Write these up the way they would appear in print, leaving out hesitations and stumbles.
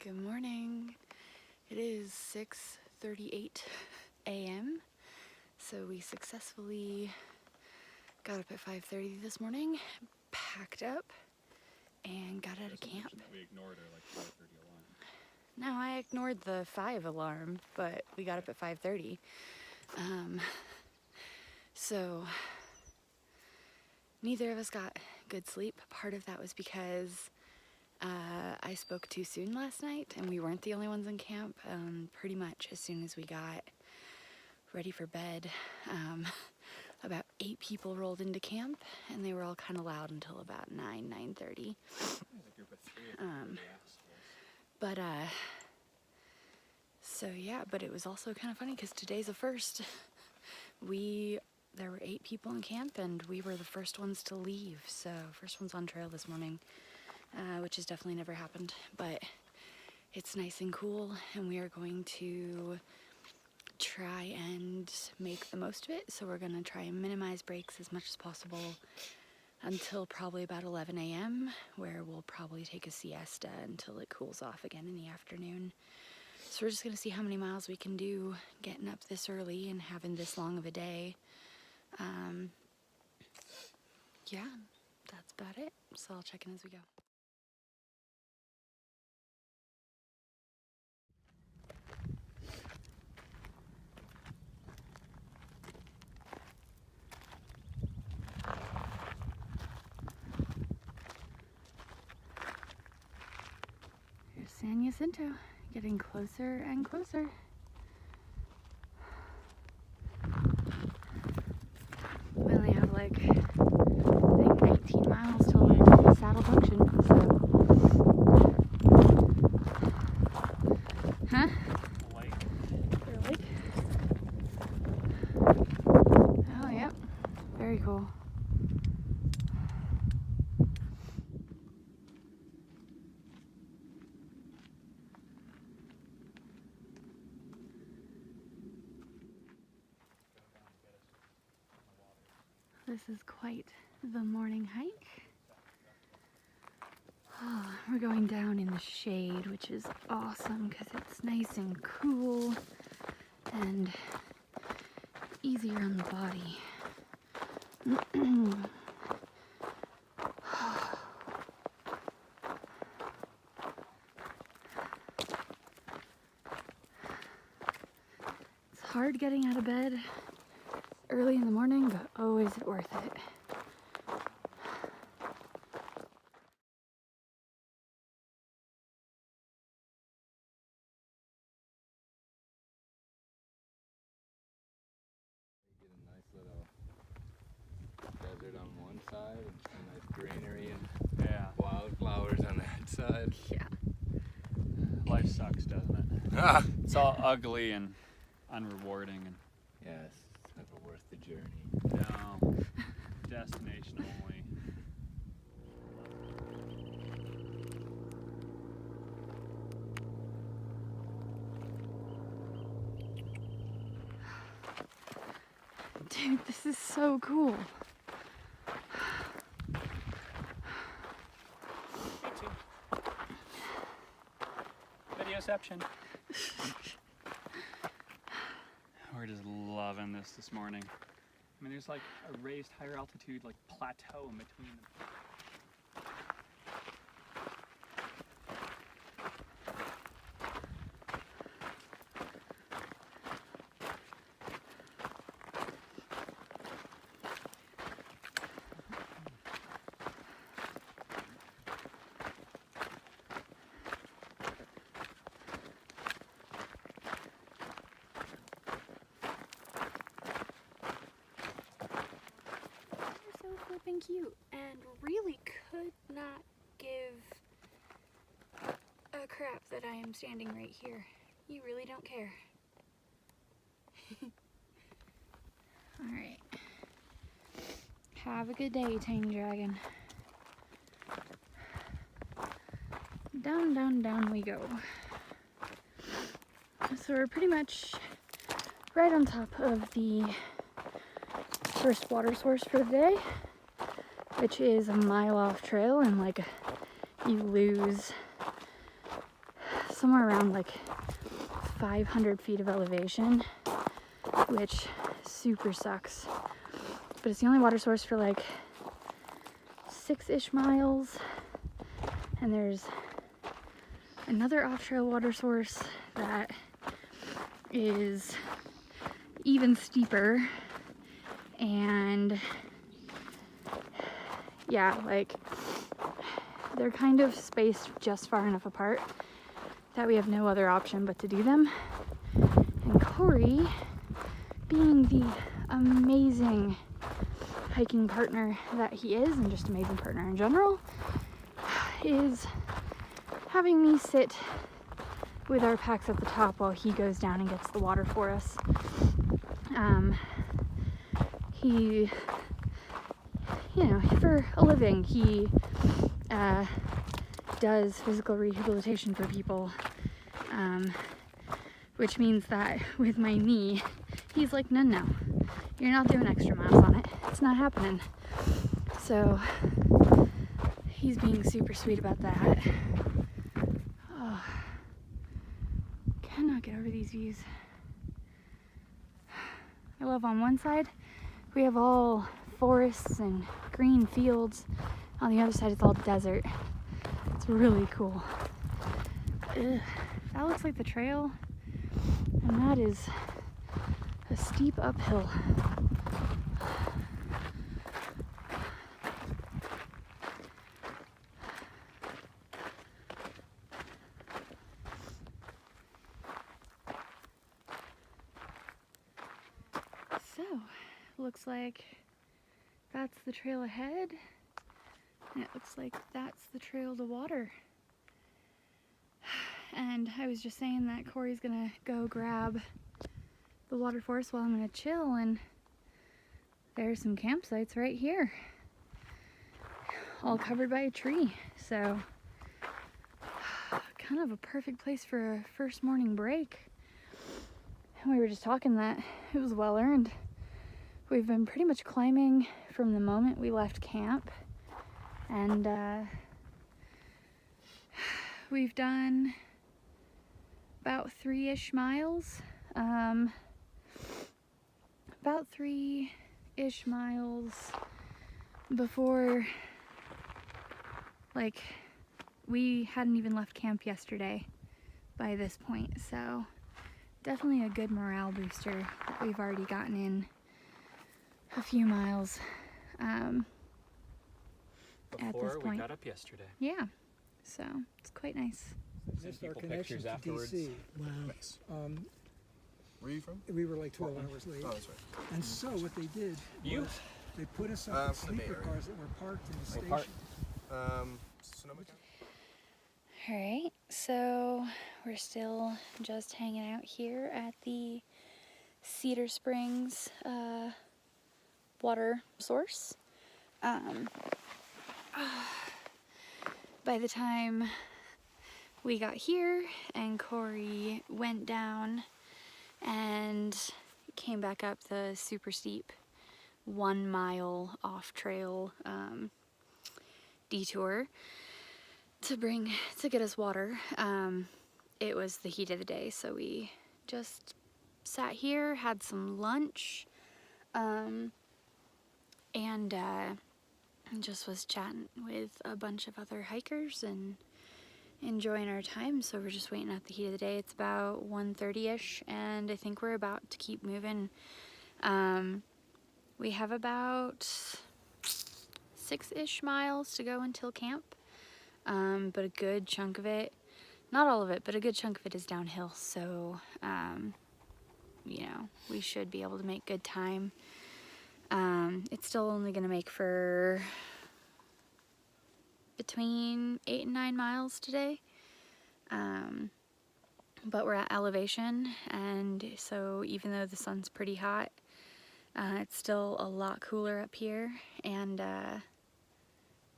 Good morning. It is 6:38 a.m. So we successfully got up at 5:30 this morning, packed up, and got out of camp. We ignored our like 5:30 alarm. No, I ignored the 5 alarm, but we got up at 5:30. So neither of us got good sleep. Part of that was because I spoke too soon last night, and we weren't the only ones in camp. Pretty much as soon as we got ready for bed, about 8 people rolled into camp, and they were all kind of loud until about 9:30. There's a group of 3 But so yeah, but it was also kind of funny because today's the first. There were 8 people in camp, and we were the first ones to leave. So first ones on trail this morning, which has definitely never happened. But it's nice and cool, and we are going to try and make the most of it. So we're gonna try and minimize breaks as much as possible until probably about 11 a.m., where we'll probably take a siesta until it cools off again in the afternoon. So we're just gonna see how many miles we can do getting up this early and having this long of a day. Yeah, that's about it. So I'll check in as we go. Here's San Jacinto, getting closer and closer. We only have like, I think 19 miles till Saddle Junction, so. Huh? Lake. Really? Oh, yep. Very cool. This is quite the morning hike. Oh, we're going down in the shade, which is awesome because it's nice and cool and easier on the body. It's hard getting out of bed early in the morning, but oh, is it worth it? You get a nice little desert on one side and some nice greenery and wildflowers on that side. Yeah. Life sucks, doesn't it? It's all ugly and unrewarding, and Yes, it's never worth the journey. no, destination only. Dude, this is so cool. Me too. Videoception. We're just loving this morning. I mean, there's like a raised higher altitude, like plateau in between them. So flipping cute and really could not give a crap that I am standing right here. You really don't care. Alright. Have a good day, Tame Dragon. Down, down, down we go. So we're pretty much right on top of the first water source for the day, which is a mile off trail, and like you lose somewhere around like 500 feet of elevation, which super sucks. But it's the only water source for like 6-ish miles. And there's another off-trail water source that is even steeper. And yeah, like they're kind of spaced just far enough apart that we have no other option but to do them. And Corey, being the amazing hiking partner that he is, and just amazing partner in general, is having me sit with our packs at the top while he goes down and gets the water for us. He, you know, for a living, he does physical rehabilitation for people, which means that with my knee, he's like, no, you're not doing extra miles on it. It's not happening. So he's being super sweet about that. Oh, cannot get over these views. I love on one side, we have all forests and green fields. On the other side, it's all desert. It's really cool. Ugh, that looks like the trail, and that is a steep uphill. So, looks like that's the trail ahead, and it looks like that's the trail to water. And I was just saying that Corey's gonna go grab the water for us while I'm gonna chill, and there's some campsites right here, all covered by a tree. So, kind of a perfect place for a first morning break. And we were just talking that it was well earned. We've been pretty much climbing from the moment we left camp, and we've done about 3-ish miles. About 3-ish miles before, like, we hadn't even left camp yesterday by this point. So definitely a good morale booster that we've already gotten in a few miles at this Before point. we got up yesterday. Yeah, so it's quite nice. This is our people connection pictures to afterwards. DC. Wow. Nice. Where are you from? We were like 12 hours late. Oh, that's right. And so what they did You? was they put us up in from the Bay sleeper Area. cars that were parked in the station. parked? Sonoma County? All right, so we're still just hanging out here at the Cedar Springs water source. By the time we got here and Corey went down and came back up the super steep 1 mile off trail detour to get us water, it was the heat of the day, so we just sat here, had some lunch, and just was chatting with a bunch of other hikers and enjoying our time. So we're just waiting out the heat of the day. It's about 1:30ish, and I think we're about to keep moving. We have about 6-ish miles to go until camp, but a good chunk of it, not all of it, but a good chunk of it is downhill. So you know, we should be able to make good time. It's still only going to make for between 8 and 9 miles today. But we're at elevation, and so even though the sun's pretty hot, it's still a lot cooler up here, and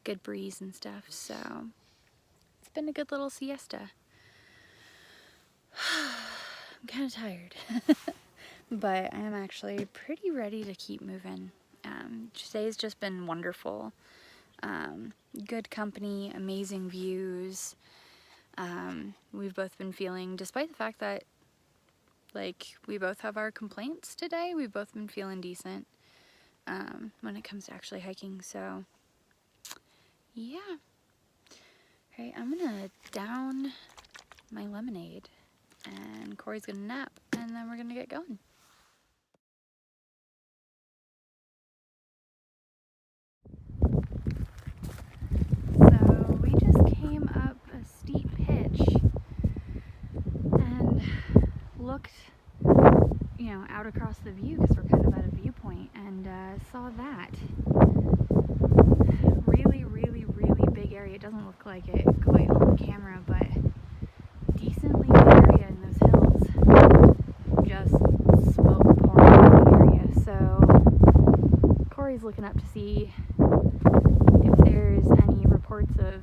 good breeze and stuff. So it's been a good little siesta. I'm kind of tired. But I'm actually pretty ready to keep moving. Today's just been wonderful. Good company, amazing views. We've both been feeling, despite the fact that, like, we both have our complaints today, we've both been feeling decent when it comes to actually hiking. So, yeah. Okay, I'm gonna down my lemonade, and Corey's gonna nap, and then we're gonna get going. So we just came up a steep pitch and looked, you know, out across the view because we're kind of at a viewpoint, and saw that really, really, really big area. It doesn't look like it quite on camera, but decently big area in those hills. Just smoke pouring out of the area. So Corey's looking up to see if there's any reports of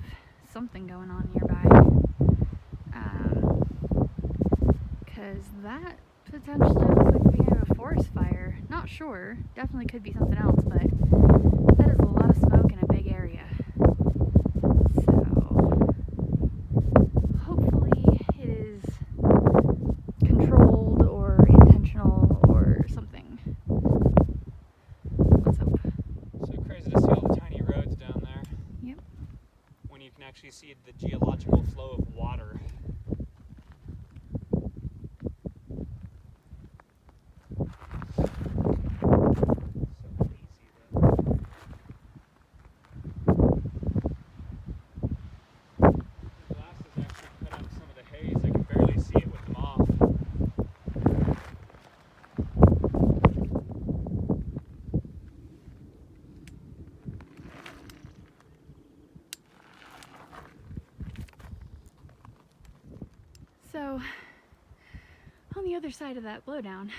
something going on nearby, because that potentially looks like the beginning of a forest fire. Not sure, definitely could be something else, but that is a lot of smoke in a big area. So hopefully it is controlled or intentional or something. Let's hope. So crazy to see all the tiny roads down there. Yep. When you can actually see the geological flow of water. So hazy though. The glasses actually cut out some of the haze. I can barely see it with them off. So, on the other side of that blowdown,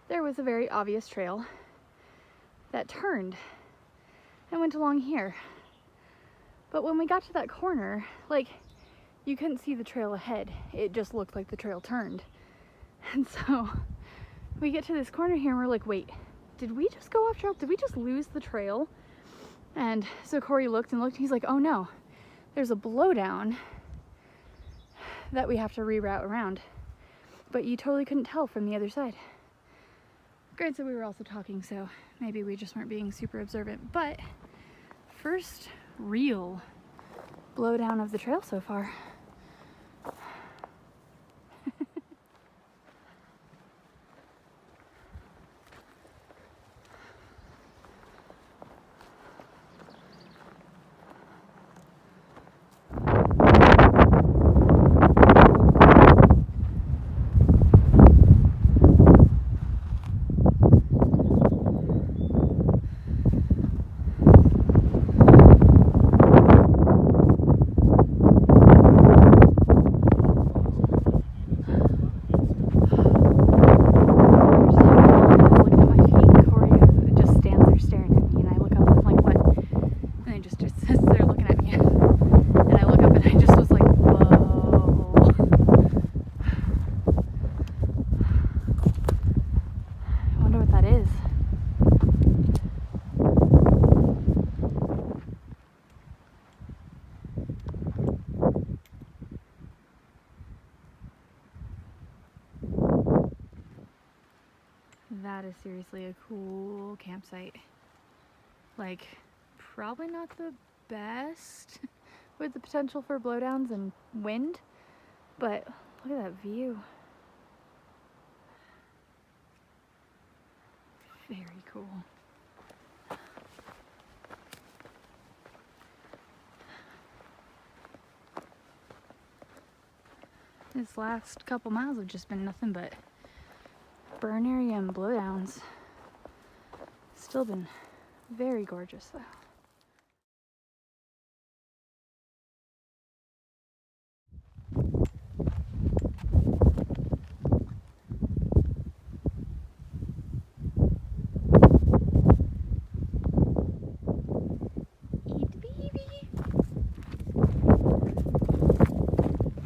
there was a very obvious trail that turned and went along here. But when we got to that corner, like, you couldn't see the trail ahead. It just looked like the trail turned. And so, we get to this corner here and we're like, wait, did we just go off trail? Did we just lose the trail? And so Corey looked and looked, and he's like, oh no, there's a blowdown that we have to reroute around. But you totally couldn't tell from the other side. Granted, we were also talking, so maybe we just weren't being super observant. But first real blowdown of the trail so far. That is seriously a cool campsite. Like, probably not the best with the potential for blowdowns and wind, but look at that view. Very cool. This last couple miles have just been nothing but burn area and blowdowns. Still been very gorgeous though. Eat baby.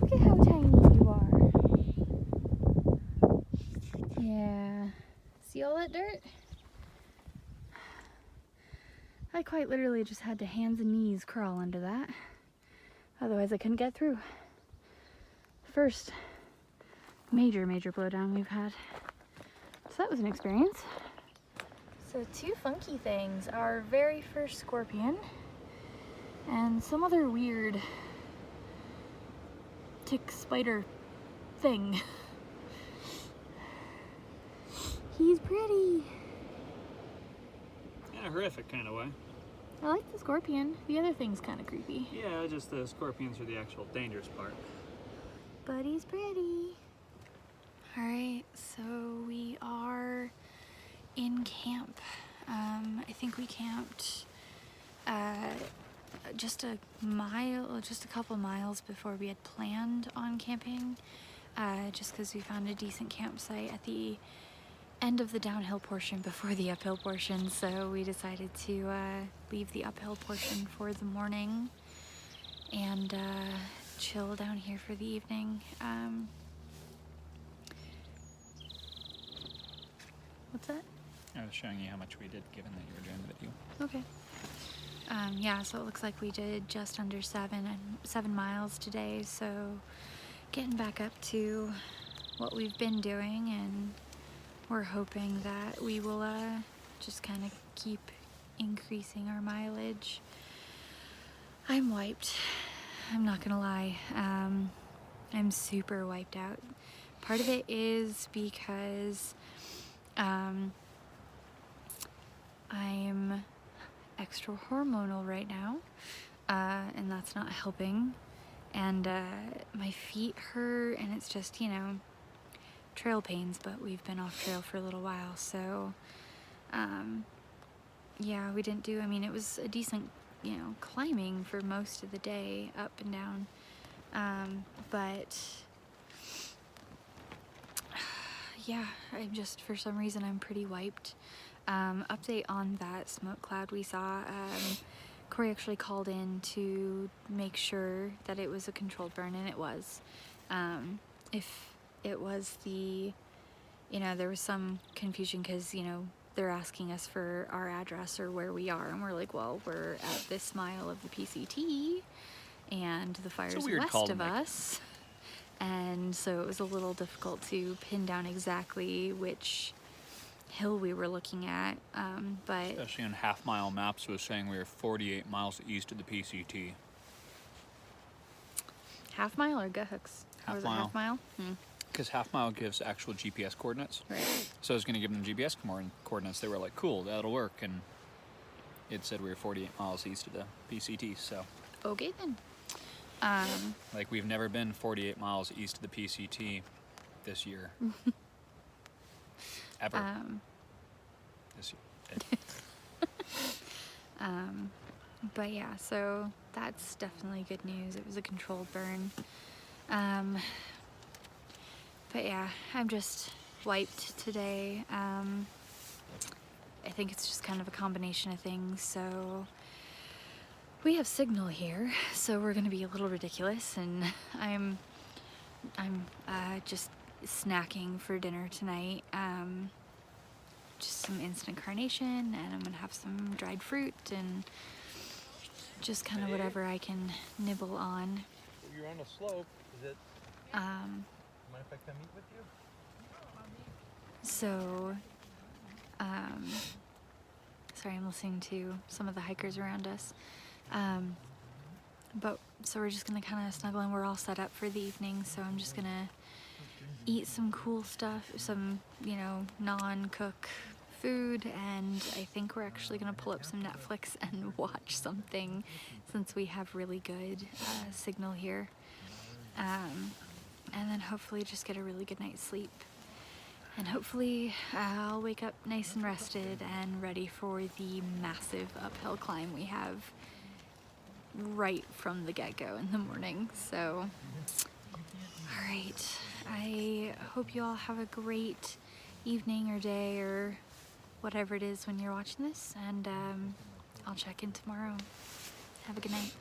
Look at how tiny you are. Yeah. See all that dirt? I quite literally just had to hands and knees crawl under that. Otherwise I couldn't get through. first major blowdown we've had. So that was an experience. So 2 funky things, our very first scorpion and some other weird tick spider thing. He's pretty. In a horrific kind of way. I like the scorpion. The other thing's kind of creepy. Yeah, just the scorpions are the actual dangerous part. But he's pretty. Alright, so we are in camp. I think we camped just a couple miles before we had planned on camping, just because we found a decent campsite at the end of the downhill portion before the uphill portion, so we decided to leave the uphill portion for the morning and chill down here for the evening. What's that? I was showing you how much we did, given that you were doing the video. Okay. Yeah, so it looks like we did just under 7 miles today, so getting back up to what we've been doing, and we're hoping that we will just kind of keep increasing our mileage. I'm wiped. I'm not gonna lie. I'm super wiped out. Part of it is because I'm extra hormonal right now, and that's not helping. And my feet hurt, and it's just, you know, trail pains, but we've been off trail for a little while, so yeah, we didn't do, I mean, it was a decent, you know, climbing for most of the day, up and down, but yeah, I'm just, for some reason, I'm pretty wiped. Update on that smoke cloud we saw, Corey actually called in to make sure that it was a controlled burn, and it was. If it was the, you know, there was some confusion because, you know, they're asking us for our address or where we are, and we're like, well, we're at this mile of the PCT, and the fire's west of us, and so it was a little difficult to pin down exactly which hill we were looking at, but especially on half-mile maps, it was saying we were 48 miles east of the PCT. Half mile or gut hooks? Half was it mile. Half mile? Because half-mile gives actual GPS coordinates. Right. So I was going to give them GPS coordinates. They were like, cool, that'll work. And it said we were 48 miles east of the PCT, so. Okay then. Like, we've never been 48 miles east of the PCT this year. Ever. This year. But yeah, so that's definitely good news. It was a controlled burn. But yeah, I'm just wiped today. I think it's just kind of a combination of things. So we have signal here, so we're gonna be a little ridiculous, and I'm just snacking for dinner tonight. Just some instant carnation, and I'm gonna have some dried fruit and just kind of whatever I can nibble on. You're on a slope. Is it? Mind if I come eat with you? So, sorry, I'm listening to some of the hikers around us. But so we're just gonna kind of snuggle in. We're all set up for the evening, so I'm just gonna eat some cool stuff, some, you know, non-cook food, and I think we're actually gonna pull up some Netflix and watch something since we have really good signal here, and then hopefully just get a really good night's sleep, and hopefully I'll wake up nice and rested and ready for the massive uphill climb we have right from the get-go in the morning. So alright, I hope you all have a great evening or day or whatever it is when you're watching this, and I'll check in tomorrow. Have a good night.